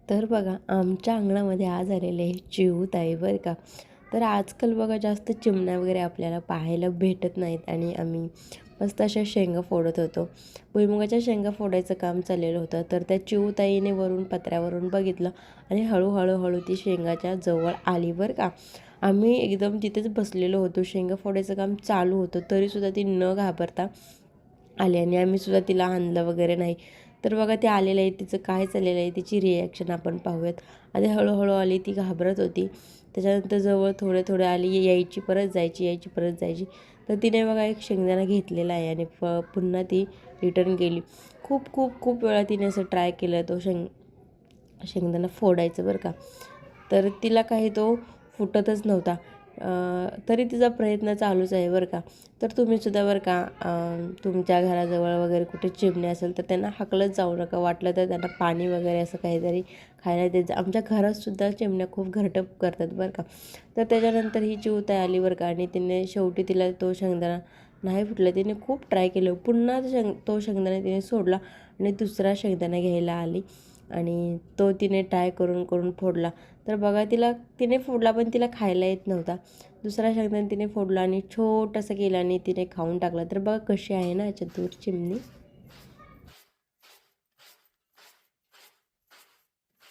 तर बघा आमच्या अंगणामध्ये आज आलेले आहे चिऊताई बरं का. तर आजकाल बघा जास्त चिमण्या वगैरे आपल्याला पाहायला भेटत नाहीत आणि आम्ही मस्त अशा शेंगा फोडत होतो. भुईमुगाच्या शेंगा फोडायचं काम चाललेलं होतं. तर त्या चिऊताईने वरून पत्र्यावरून बघितलं आणि हळूहळू ती शेंगाच्या जवळ आली बरं का. आम्ही एकदम तिथेच बसलेलो होतो. शेंगा फोडायचं काम चालू होतं तरीसुद्धा ती न घाबरता आली आणि आम्हीसुद्धा तिला आणलं वगैरे नाही. तर बघा ते आलेलं आहे, तिचं काय चाललेलं आहे, तिची रिॲक्शन आपण पाहूयात. आधी हळूहळू आली, ती घाबरत होती. त्याच्यानंतर जवळ थोडे आली, यायची परत जायची, यायची परत जायची. तर तिने बघा एक शेंगदाणा घेतलेला आहे आणि पुन्हा ती रिटर्न गेली. खूप वेळा तिने असं ट्राय केलं तो शेंगदाणा फोडायचं बरं का. तर तिला काही तो फुटतच नव्हता. तरी तिचा प्रयत्न चालूच आहे बरं का. तर तुम्हीसुद्धा बरं का तुमच्या घराजवळ वगैरे कुठे चिमणी असेल तर त्यांना हाकलत जाऊ नका. वाटलं तर त्यांना पाणी वगैरे असं काहीतरी खायला द्यायचं. आमच्या घरातसुद्धा चिमण्या खूप घरटप करतात बरं का. तर त्याच्यानंतर ही चिवताई आली बरं का आणि तिने शेवटी तिला तो शेंगदाणा नाही फुटला. तिने खूप ट्राय केलं. पुन्हा तो शेंगदाणा तिने सोडला आणि दुसरा शेंगदाणा घ्यायला आली आणि तो तिने ट्राय करून फोडला. तर बघा तिने फोडला पण तिला खायला येत नव्हता. दुसरा शेंगदाणा तिने फोडला आणि छोटंसं केलं आणि तिने खाऊन टाकला. तर बघा कशी आहे ना चतुर चिमणी.